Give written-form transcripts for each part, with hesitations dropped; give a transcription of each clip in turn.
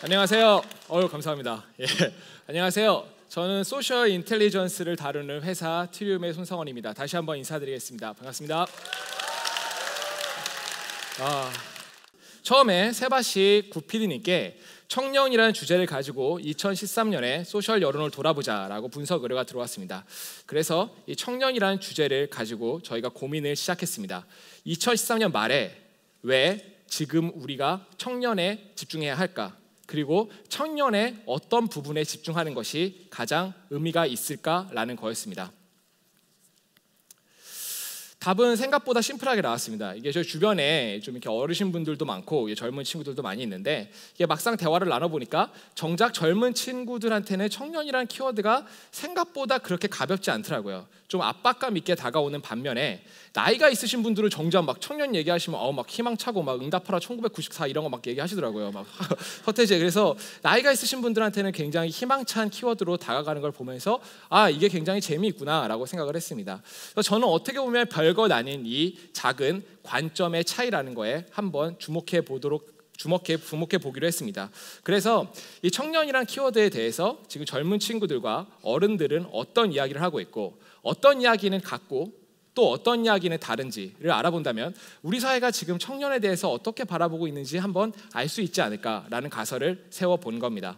안녕하세요. 감사합니다. 예. 안녕하세요. 저는 소셜 인텔리전스를 다루는 회사 트리움의 손성원입니다. 다시 한번 인사드리겠습니다. 반갑습니다. 처음에 세바시 구피디님께 청년이라는 주제를 가지고 2013년에 소셜 여론을 돌아보자라고 분석 의뢰가 들어왔습니다. 그래서 이 청년이라는 주제를 가지고 저희가 고민을 시작했습니다. 2013년 말에 왜 지금 우리가 청년에 집중해야 할까? 그리고 청년의 어떤 부분에 집중하는 것이 가장 의미가 있을까라는 거였습니다. 답은 생각보다 심플하게 나왔습니다. 이게 저희 주변에 좀 이렇게 어르신 분들도 많고 젊은 친구들도 많이 있는데 이게 막상 대화를 나눠보니까 정작 젊은 친구들한테는 청년이라는 키워드가 생각보다 그렇게 가볍지 않더라고요. 좀 압박감 있게 다가오는 반면에 나이가 있으신 분들은 정작 막 청년 얘기하시면 막 희망차고 막 응답하라 1994 이런 거 막 얘기하시더라고요. 막 서태지. 그래서 나이가 있으신 분들한테는 굉장히 희망찬 키워드로 다가가는 걸 보면서 이게 굉장히 재미있구나라고 생각을 했습니다. 그래서 저는 어떻게 보면 별것 아닌 이 작은 관점의 차이라는 거에 한번 주목해 보기로 했습니다. 그래서 이 청년이란 키워드에 대해서 지금 젊은 친구들과 어른들은 어떤 이야기를 하고 있고 어떤 이야기는 같고 또 어떤 이야기는 다른지를 알아본다면 우리 사회가 지금 청년에 대해서 어떻게 바라보고 있는지 한번 알 수 있지 않을까라는 가설을 세워본 겁니다.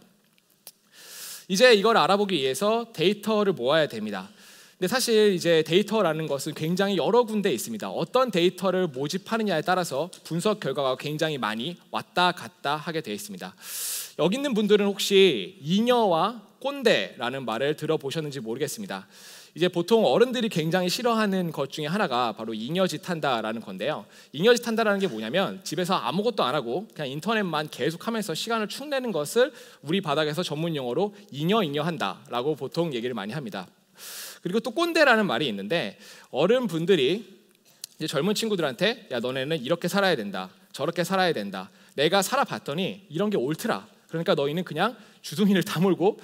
이제 이걸 알아보기 위해서 데이터를 모아야 됩니다. 근데 사실 이제 데이터라는 것은 굉장히 여러 군데 있습니다. 어떤 데이터를 모집하느냐에 따라서 분석 결과가 굉장히 많이 왔다 갔다 하게 되어 있습니다. 여기 있는 분들은 혹시 잉여와 꼰대라는 말을 들어보셨는지 모르겠습니다. 이제 보통 어른들이 굉장히 싫어하는 것 중에 하나가 바로 잉여짓 한다라는 건데요. 잉여짓 한다라는 게 뭐냐면 집에서 아무것도 안 하고 그냥 인터넷만 계속하면서 시간을 축내는 것을 우리 바닥에서 전문 용어로 잉여한다라고 보통 얘기를 많이 합니다. 그리고 또 꼰대라는 말이 있는데 어른분들이 이제 젊은 친구들한테 야 너네는 이렇게 살아야 된다, 저렇게 살아야 된다. 내가 살아봤더니 이런 게 옳더라. 그러니까 너희는 그냥 주둥이를 다물고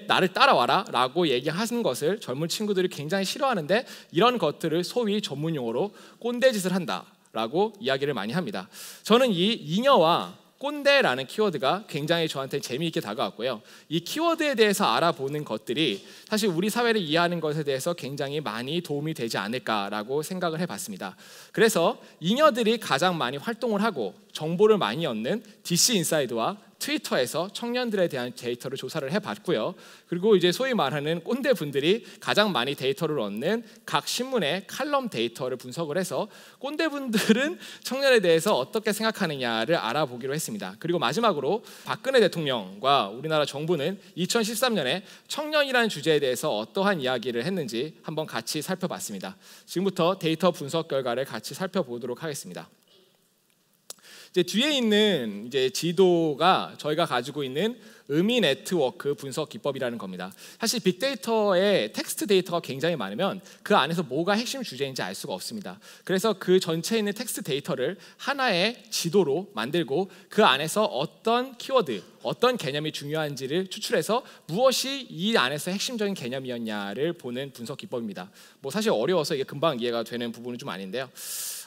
나를 따라와라 라고 얘기하는 것을 젊은 친구들이 굉장히 싫어하는데 이런 것들을 소위 전문 용어로 꼰대짓을 한다라고 이야기를 많이 합니다. 저는 이 잉여와 꼰대라는 키워드가 굉장히 저한테 재미있게 다가왔고요. 이 키워드에 대해서 알아보는 것들이 사실 우리 사회를 이해하는 것에 대해서 굉장히 많이 도움이 되지 않을까라고 생각을 해봤습니다. 그래서 잉여들이 가장 많이 활동을 하고 정보를 많이 얻는 DC 인사이드와 트위터에서 청년들에 대한 데이터를 조사를 해봤고요. 그리고 이제 소위 말하는 꼰대 분들이 가장 많이 데이터를 얻는 각 신문의 칼럼 데이터를 분석을 해서 꼰대 분들은 청년에 대해서 어떻게 생각하느냐를 알아보기로 했습니다. 그리고 마지막으로 박근혜 대통령과 우리나라 정부는 2013년에 청년이라는 주제에 대해서 어떠한 이야기를 했는지 한번 같이 살펴봤습니다. 지금부터 데이터 분석 결과를 같이 살펴보도록 하겠습니다. 이제 뒤에 있는 이제 지도가 저희가 가지고 있는 의미 네트워크 분석 기법이라는 겁니다. 사실 빅데이터에 텍스트 데이터가 굉장히 많으면 그 안에서 뭐가 핵심 주제인지 알 수가 없습니다. 그래서 그 전체에 있는 텍스트 데이터를 하나의 지도로 만들고 그 안에서 어떤 키워드, 어떤 개념이 중요한지를 추출해서 무엇이 이 안에서 핵심적인 개념이었냐를 보는 분석 기법입니다. 사실 어려워서 이게 금방 이해가 되는 부분은 좀 아닌데요.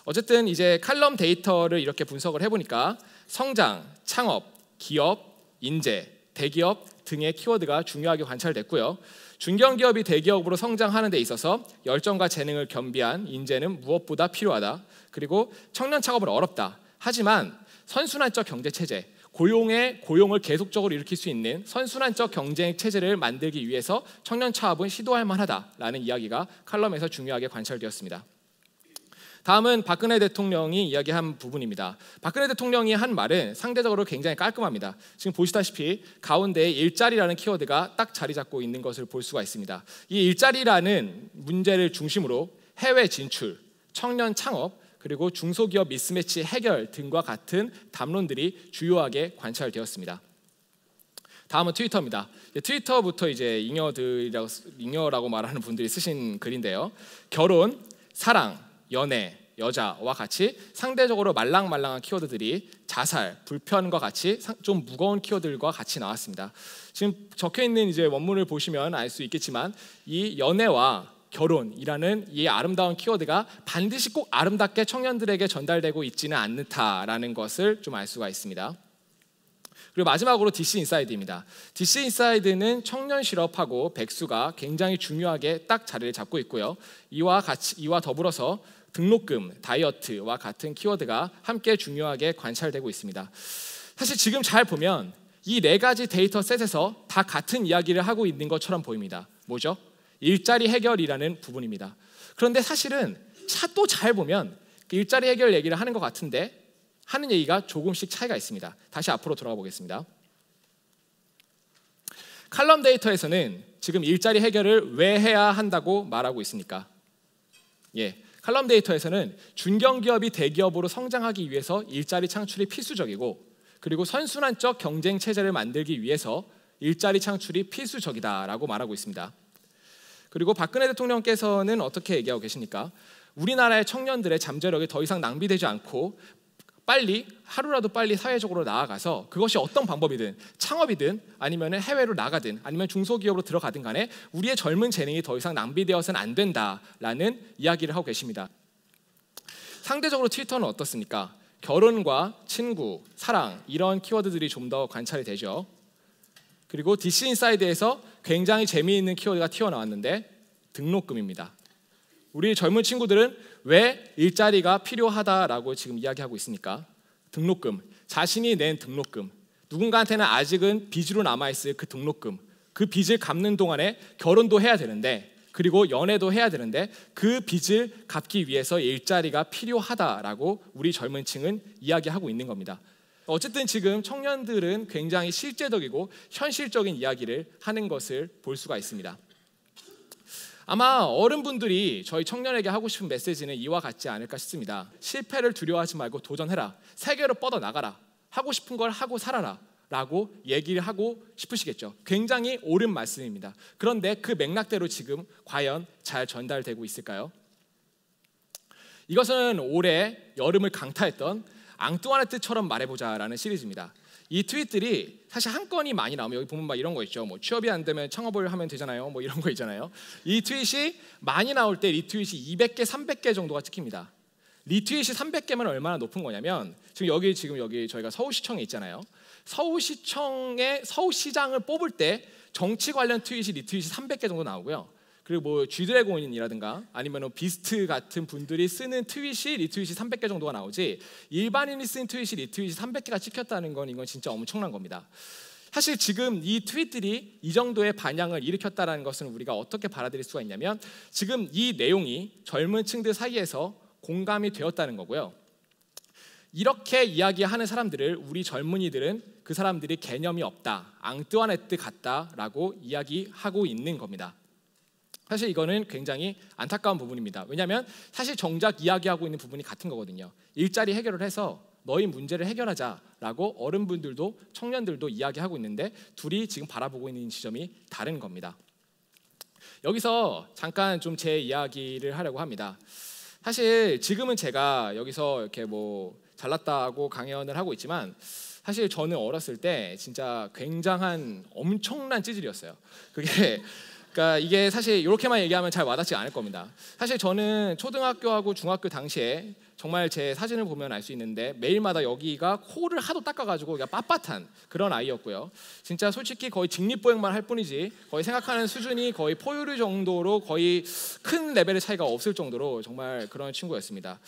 어쨌든 이제 칼럼 데이터를 이렇게 분석을 해보니까 성장, 창업, 기업, 인재, 대기업 등의 키워드가 중요하게 관찰됐고요. 중견기업이 대기업으로 성장하는 데 있어서 열정과 재능을 겸비한 인재는 무엇보다 필요하다. 그리고 청년 창업은 어렵다. 하지만 선순환적 경제체제, 고용을 계속적으로 일으킬 수 있는 선순환적 경쟁 체제를 만들기 위해서 청년 창업은 시도할 만하다라는 이야기가 칼럼에서 중요하게 관찰되었습니다. 다음은 박근혜 대통령이 이야기한 부분입니다. 박근혜 대통령이 한 말은 상대적으로 굉장히 깔끔합니다. 지금 보시다시피 가운데에 일자리라는 키워드가 딱 자리 잡고 있는 것을 볼 수가 있습니다. 이 일자리라는 문제를 중심으로 해외 진출, 청년 창업, 그리고 중소기업 미스매치 해결 등과 같은 담론들이 주요하게 관찰되었습니다. 다음은 트위터입니다. 트위터부터 이제 잉여라고 말하는 분들이 쓰신 글인데요. 결혼, 사랑, 연애, 여자와 같이 상대적으로 말랑말랑한 키워드들이 자살, 불편과 같이 좀 무거운 키워드들과 같이 나왔습니다. 지금 적혀 있는 이제 원문을 보시면 알 수 있겠지만 이 연애와 결혼이라는 이 아름다운 키워드가 반드시 꼭 아름답게 청년들에게 전달되고 있지는 않다라는 것을 좀 알 수가 있습니다. 그리고 마지막으로 DC 인사이드입니다. DC 인사이드는 청년 실업하고 백수가 굉장히 중요하게 딱 자리를 잡고 있고요. 이와 더불어서 등록금, 다이어트와 같은 키워드가 함께 중요하게 관찰되고 있습니다. 사실 지금 잘 보면 이 네 가지 데이터 셋에서 다 같은 이야기를 하고 있는 것처럼 보입니다. 뭐죠? 일자리 해결이라는 부분입니다. 그런데 사실은 또 잘 보면 일자리 해결 얘기를 하는 것 같은데 하는 얘기가 조금씩 차이가 있습니다. 다시 앞으로 돌아가 보겠습니다. 칼럼 데이터에서는 지금 일자리 해결을 왜 해야 한다고 말하고 있습니까? 칼럼 데이터에서는 중견기업이 대기업으로 성장하기 위해서 일자리 창출이 필수적이고, 그리고 선순환적 경쟁 체제를 만들기 위해서 일자리 창출이 필수적이다라고 말하고 있습니다. 그리고 박근혜 대통령께서는 어떻게 얘기하고 계십니까? 우리나라의 청년들의 잠재력이 더 이상 낭비되지 않고 하루라도 빨리 사회적으로 나아가서 그것이 어떤 방법이든 창업이든 아니면 해외로 나가든 아니면 중소기업으로 들어가든 간에 우리의 젊은 재능이 더 이상 낭비되어서는 안 된다라는 이야기를 하고 계십니다. 상대적으로 트위터는 어떻습니까? 결혼과 친구, 사랑 이런 키워드들이 좀 더 관찰이 되죠. 그리고 DC 인사이드에서 굉장히 재미있는 키워드가 튀어나왔는데 등록금입니다. 우리 젊은 친구들은 왜 일자리가 필요하다라고 지금 이야기하고 있습니까? 등록금, 자신이 낸 등록금, 누군가한테는 아직은 빚으로 남아있을 그 등록금, 그 빚을 갚는 동안에 결혼도 해야 되는데, 그리고 연애도 해야 되는데 그 빚을 갚기 위해서 일자리가 필요하다라고 우리 젊은 층은 이야기하고 있는 겁니다. 어쨌든 지금 청년들은 굉장히 실제적이고 현실적인 이야기를 하는 것을 볼 수가 있습니다. 아마 어른분들이 저희 청년에게 하고 싶은 메시지는 이와 같지 않을까 싶습니다. 실패를 두려워하지 말고 도전해라. 세계로 뻗어나가라. 하고 싶은 걸 하고 살아라. 라고 얘기를 하고 싶으시겠죠. 굉장히 옳은 말씀입니다. 그런데 그 맥락대로 지금 과연 잘 전달되고 있을까요? 이것은 올해 여름을 강타했던 앙뚜아네트처럼 말해보자라는 시리즈입니다. 이 트윗들이 사실 한 건이 많이 나오면 여기 보면 막 이런 거 있죠. 뭐 취업이 안 되면 창업을 하면 되잖아요. 뭐 이런 거 있잖아요. 이 트윗이 많이 나올 때 리트윗이 200개, 300개 정도가 찍힙니다. 리트윗이 300개면 얼마나 높은 거냐면 지금 여기 저희가 서울시청에 있잖아요. 서울시장을 뽑을 때 정치 관련 트윗이 리트윗이 300개 정도 나오고요. 그리고 뭐 G드래곤이라든가 아니면 비스트 같은 분들이 쓰는 트윗이 리트윗이 300개 정도가 나오지, 일반인이 쓰는 트윗이 리트윗이 300개가 찍혔다는 건 이건 진짜 엄청난 겁니다. 사실 지금 이 트윗들이 이 정도의 반향을 일으켰다는 것은 우리가 어떻게 받아들일 수가 있냐면 지금 이 내용이 젊은 층들 사이에서 공감이 되었다는 거고요. 이렇게 이야기하는 사람들을 우리 젊은이들은 그 사람들이 개념이 없다, 앙뚜아네트 같다라고 이야기하고 있는 겁니다. 사실 이거는 굉장히 안타까운 부분입니다. 왜냐하면 사실 정작 이야기하고 있는 부분이 같은 거거든요. 일자리 해결을 해서 너희 문제를 해결하자라고 어른분들도 청년들도 이야기하고 있는데 둘이 지금 바라보고 있는 지점이 다른 겁니다. 여기서 잠깐 좀 제 이야기를 하려고 합니다. 사실 지금은 제가 여기서 이렇게 뭐 잘났다고 강연을 하고 있지만 사실 저는 어렸을 때 진짜 굉장한 엄청난 찌질이었어요. 그러니까 이게 사실 이렇게만 얘기하면 잘 와닿지 않을 겁니다. 사실 저는 초등학교하고 중학교 당시에 정말 제 사진을 보면 알 수 있는데 매일마다 여기가 코를 하도 닦아가지고 그냥 빳빳한 그런 아이였고요. 진짜 솔직히 거의 직립보행만 할 뿐이지 거의 생각하는 수준이 거의 포유류 정도로 거의 큰 레벨의 차이가 없을 정도로 정말 그런 친구였습니다.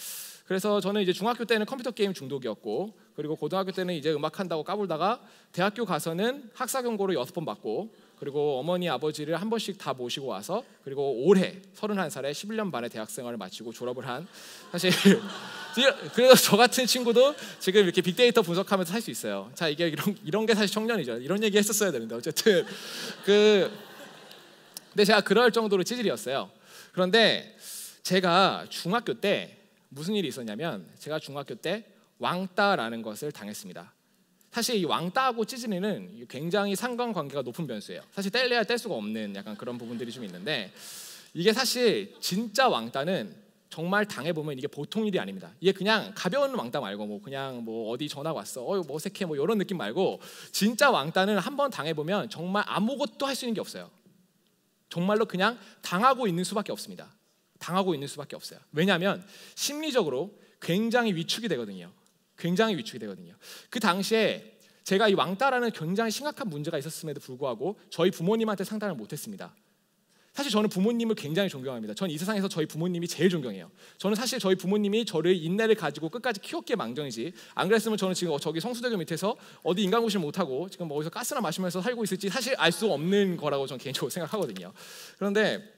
그래서 저는 이제 중학교 때는 컴퓨터 게임 중독이었고, 그리고 고등학교 때는 이제 음악한다고 까불다가 대학교 가서는 학사 경고를 6번 받고, 그리고 어머니 아버지를 한 번씩 다 모시고 와서, 그리고 올해 31살에 11년 반의 대학생활을 마치고 졸업을 한, 사실 그래서 저 같은 친구도 지금 이렇게 빅데이터 분석하면서 살 수 있어요. 자, 이게 이런 게 사실 청년이죠. 이런 얘기 했었어야 되는데 어쨌든 근데 제가 그럴 정도로 찌질이었어요. 그런데 제가 중학교 때 무슨 일이 있었냐면 제가 중학교 때 왕따라는 것을 당했습니다. 사실 이 왕따하고 찌질이는 굉장히 상관관계가 높은 변수예요. 사실 뗄래야 뗄 수가 없는 약간 그런 부분들이 좀 있는데, 이게 사실 진짜 왕따는 정말 당해보면 이게 보통 일이 아닙니다. 이게 그냥 가벼운 왕따 말고 뭐 그냥 뭐 어디 전화 왔어, 뭐 어색해, 뭐 이런 느낌 말고 진짜 왕따는 한번 당해보면 정말 아무것도 할 수 있는 게 없어요. 정말로 그냥 당하고 있는 수밖에 없습니다. 당하고 있는 수밖에 없어요. 왜냐하면 심리적으로 굉장히 위축이 되거든요. 굉장히 위축이 되거든요. 그 당시에 제가 이 왕따라는 굉장히 심각한 문제가 있었음에도 불구하고 저희 부모님한테 상담을 못했습니다. 사실 저는 부모님을 굉장히 존경합니다. 저는 이 세상에서 저희 부모님이 제일 존경해요. 저는 사실 저희 부모님이 저를 인내를 가지고 끝까지 키웠기에 망정이지, 안 그랬으면 저는 지금 저기 성수대교 밑에서 어디 인간고시를 못하고 지금 어디서 가스나 마시면서 살고 있을지 사실 알 수 없는 거라고 저는 개인적으로 생각하거든요. 그런데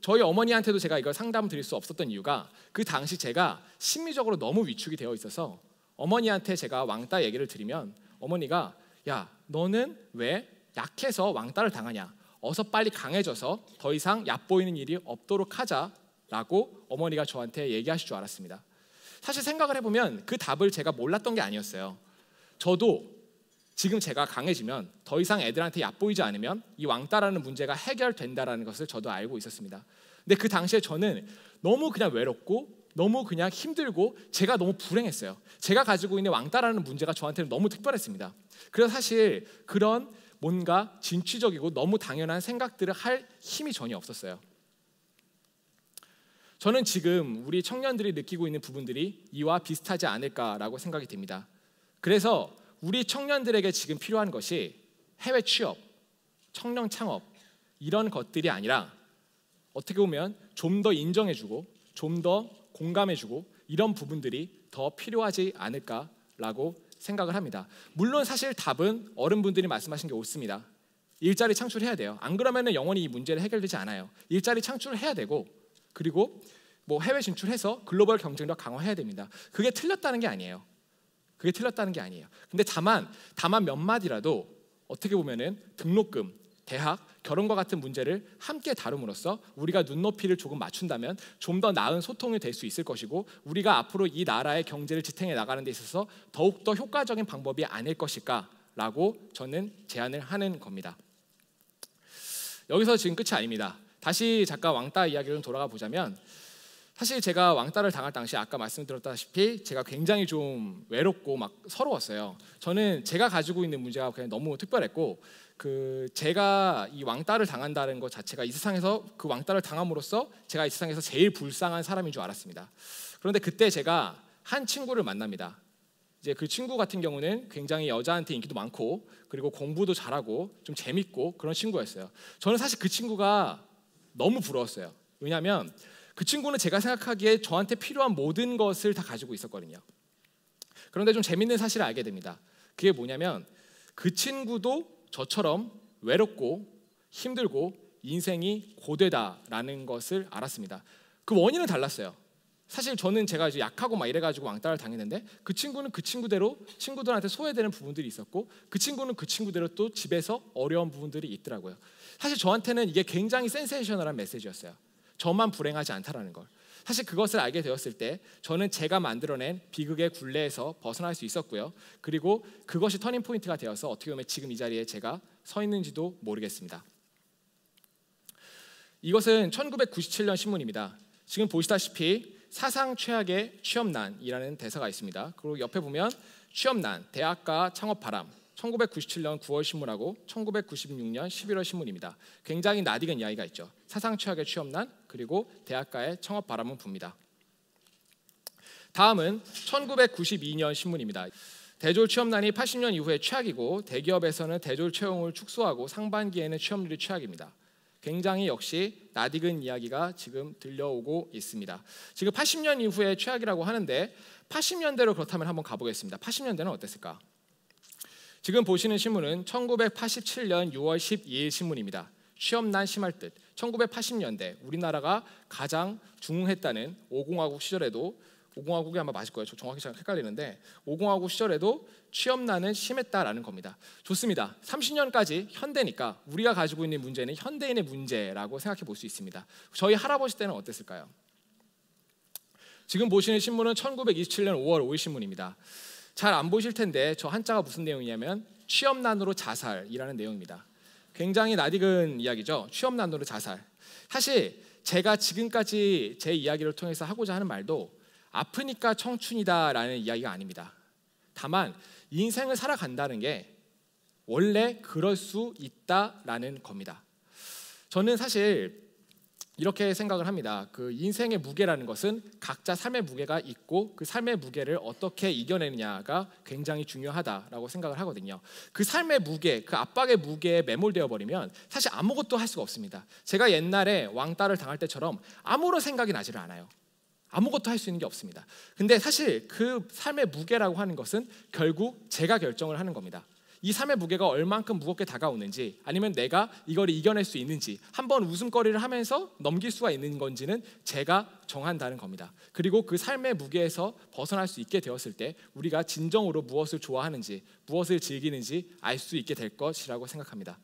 저희 어머니한테도 제가 이걸 상담을 드릴 수 없었던 이유가 그 당시 제가 심리적으로 너무 위축이 되어 있어서 어머니한테 제가 왕따 얘기를 드리면 어머니가 야, 너는 왜 약해서 왕따를 당하냐? 어서 빨리 강해져서 더 이상 얕보이는 일이 없도록 하자라고 어머니가 저한테 얘기하실 줄 알았습니다. 사실 생각을 해보면 그 답을 제가 몰랐던 게 아니었어요. 저도 지금 제가 강해지면 더 이상 애들한테 얕보이지 않으면 이 왕따라는 문제가 해결된다라는 것을 저도 알고 있었습니다. 근데 그 당시에 저는 너무 그냥 외롭고 너무 그냥 힘들고 제가 너무 불행했어요. 제가 가지고 있는 왕따라는 문제가 저한테는 너무 특별했습니다. 그래서 사실 그런 뭔가 진취적이고 너무 당연한 생각들을 할 힘이 전혀 없었어요. 저는 지금 우리 청년들이 느끼고 있는 부분들이 이와 비슷하지 않을까라고 생각이 됩니다. 그래서 우리 청년들에게 지금 필요한 것이 해외 취업, 청년 창업 이런 것들이 아니라 어떻게 보면 좀 더 인정해주고 좀 더 공감해주고 이런 부분들이 더 필요하지 않을까라고 생각을 합니다. 물론 사실 답은 어른분들이 말씀하신 게 옳습니다. 일자리 창출해야 돼요. 안 그러면 영원히 이 문제를 해결되지 않아요. 일자리 창출을 해야 되고 그리고 뭐 해외 진출해서 글로벌 경쟁력 강화해야 됩니다. 그게 틀렸다는 게 아니에요. 그게 틀렸다는 게 아니에요. 근데 다만 몇 마디라도 어떻게 보면은 등록금, 대학, 결혼과 같은 문제를 함께 다룸으로써 우리가 눈높이를 조금 맞춘다면 좀 더 나은 소통이 될 수 있을 것이고 우리가 앞으로 이 나라의 경제를 지탱해 나가는 데 있어서 더욱더 효과적인 방법이 아닐 것일까라고 저는 제안을 하는 겁니다. 여기서 지금 끝이 아닙니다. 다시 잠깐 왕따 이야기를 돌아가 보자면 사실 제가 왕따를 당할 당시 아까 말씀드렸다시피 제가 굉장히 좀 외롭고 막 서러웠어요. 저는 제가 가지고 있는 문제가 그냥 너무 특별했고 제가 이 왕따를 당한다는 것 자체가 이 세상에서 그 왕따를 당함으로써 제가 이 세상에서 제일 불쌍한 사람인 줄 알았습니다. 그런데 그때 제가 한 친구를 만납니다. 이제 그 친구 같은 경우는 굉장히 여자한테 인기도 많고 그리고 공부도 잘하고 좀 재밌고 그런 친구였어요. 저는 사실 그 친구가 너무 부러웠어요. 왜냐하면 그 친구는 제가 생각하기에 저한테 필요한 모든 것을 다 가지고 있었거든요. 그런데 좀 재밌는 사실을 알게 됩니다. 그게 뭐냐면 그 친구도 저처럼 외롭고 힘들고 인생이 고되다라는 것을 알았습니다. 그 원인은 달랐어요. 사실 저는 제가 이제 약하고 막 이래가지고 왕따를 당했는데 그 친구는 그 친구대로 친구들한테 소외되는 부분들이 있었고 그 친구는 그 친구대로 또 집에서 어려운 부분들이 있더라고요. 사실 저한테는 이게 굉장히 센세이셔널한 메시지였어요. 저만 불행하지 않다라는 걸. 사실 그것을 알게 되었을 때 저는 제가 만들어낸 비극의 굴레에서 벗어날 수 있었고요. 그리고 그것이 터닝 포인트가 되어서 어떻게 보면 지금 이 자리에 제가 서 있는지도 모르겠습니다. 이것은 1997년 신문입니다. 지금 보시다시피 사상 최악의 취업난이라는 대사가 있습니다. 그리고 옆에 보면 취업난, 대학가 창업 바람 1997년 9월 신문하고 1996년 11월 신문입니다. 굉장히 낯익은 이야기가 있죠. 사상 최악의 취업난 그리고 대학가의 창업 바람은 붑니다. 다음은 1992년 신문입니다. 대졸 취업난이 80년 이후에 최악이고 대기업에서는 대졸 채용을 축소하고 상반기에는 취업률이 최악입니다. 굉장히 역시 낯익은 이야기가 지금 들려오고 있습니다. 지금 80년 이후에 최악이라고 하는데 80년대로 그렇다면 한번 가보겠습니다. 80년대는 어땠을까? 지금 보시는 신문은 1987년 6월 12일 신문입니다. 취업난 심할 듯. 1980년대 우리나라가 가장 중흥했다는 5공화국 시절에도 5공화국이 아마 맞을 거예요. 저 정확히 잘 헷갈리는데 5공화국 시절에도 취업난은 심했다라는 겁니다. 좋습니다. 30년까지 현대니까 우리가 가지고 있는 문제는 현대인의 문제라고 생각해 볼 수 있습니다. 저희 할아버지 때는 어땠을까요? 지금 보시는 신문은 1927년 5월 5일 신문입니다. 잘 안 보실 텐데 저 한자가 무슨 내용이냐면 취업난으로 자살이라는 내용입니다. 굉장히 낯익은 이야기죠. 취업난으로 자살. 사실 제가 지금까지 제 이야기를 통해서 하고자 하는 말도 아프니까 청춘이다라는 이야기가 아닙니다. 다만 인생을 살아간다는 게 원래 그럴 수 있다라는 겁니다. 저는 사실 이렇게 생각을 합니다. 그 인생의 무게라는 것은 각자 삶의 무게가 있고 그 삶의 무게를 어떻게 이겨내느냐가 굉장히 중요하다라고 생각을 하거든요. 그 삶의 무게, 그 압박의 무게에 매몰되어 버리면 사실 아무것도 할 수가 없습니다. 제가 옛날에 왕따를 당할 때처럼 아무런 생각이 나지를 않아요. 아무것도 할 수 있는 게 없습니다. 근데 사실 그 삶의 무게라고 하는 것은 결국 제가 결정을 하는 겁니다. 이 삶의 무게가 얼만큼 무겁게 다가오는지, 아니면 내가 이걸 이겨낼 수 있는지, 한번 웃음거리를 하면서 넘길 수가 있는 건지는 제가 정한다는 겁니다. 그리고 그 삶의 무게에서 벗어날 수 있게 되었을 때 우리가 진정으로 무엇을 좋아하는지, 무엇을 즐기는지 알 수 있게 될 것이라고 생각합니다.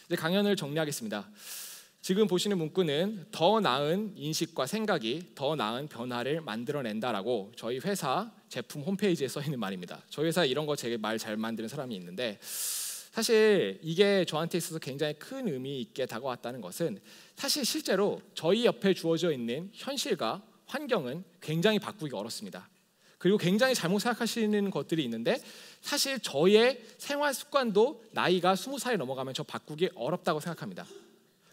이제 강연을 정리하겠습니다. 지금 보시는 문구는 더 나은 인식과 생각이 더 나은 변화를 만들어낸다라고 저희 회사 제품 홈페이지에 써 있는 말입니다. 저희 회사 이런 거 되게 말 잘 만드는 사람이 있는데, 사실 이게 저한테 있어서 굉장히 큰 의미 있게 다가왔다는 것은 사실 실제로 저희 옆에 주어져 있는 현실과 환경은 굉장히 바꾸기 어렵습니다. 그리고 굉장히 잘못 생각하시는 것들이 있는데, 사실 저의 생활 습관도 나이가 20살이 넘어가면 저 바꾸기 어렵다고 생각합니다.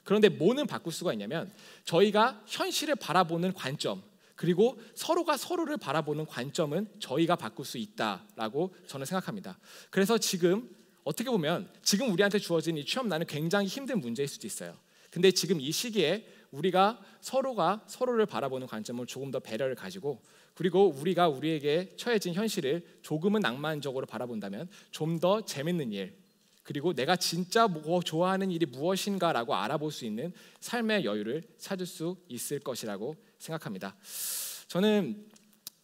그런데 뭐는 바꿀 수가 있냐면 저희가 현실을 바라보는 관점, 그리고 서로가 서로를 바라보는 관점은 저희가 바꿀 수 있다라고 저는 생각합니다. 그래서 지금 어떻게 보면 지금 우리한테 주어진 이 취업난은 굉장히 힘든 문제일 수도 있어요. 근데 지금 이 시기에 우리가 서로가 서로를 바라보는 관점을 조금 더 배려를 가지고, 그리고 우리가 우리에게 처해진 현실을 조금은 낭만적으로 바라본다면 좀 더 재밌는 일, 그리고 내가 진짜 좋아하는 일이 무엇인가라고 알아볼 수 있는 삶의 여유를 찾을 수 있을 것이라고 생각합니다. 저는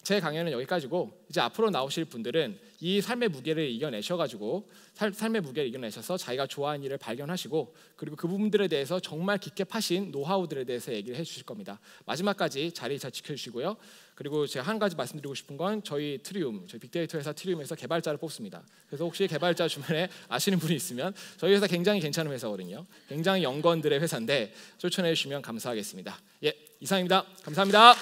제 강연은 여기까지고, 이제 앞으로 나오실 분들은 이 삶의 무게를 이겨내셔가지고 삶의 무게를 이겨내셔서 자기가 좋아하는 일을 발견하시고, 그리고 그 부분들에 대해서 정말 깊게 파신 노하우들에 대해서 얘기를 해주실 겁니다. 마지막까지 자리 잘 지켜주시고요. 그리고 제가 한 가지 말씀드리고 싶은 건 저희 트리움, 저희 빅데이터 회사 트리움에서 개발자를 뽑습니다. 그래서 혹시 개발자 주변에 아시는 분이 있으면 저희 회사 굉장히 괜찮은 회사거든요. 굉장히 영건들의 회사인데 추천해 주시면 감사하겠습니다. 예, 이상입니다. 감사합니다.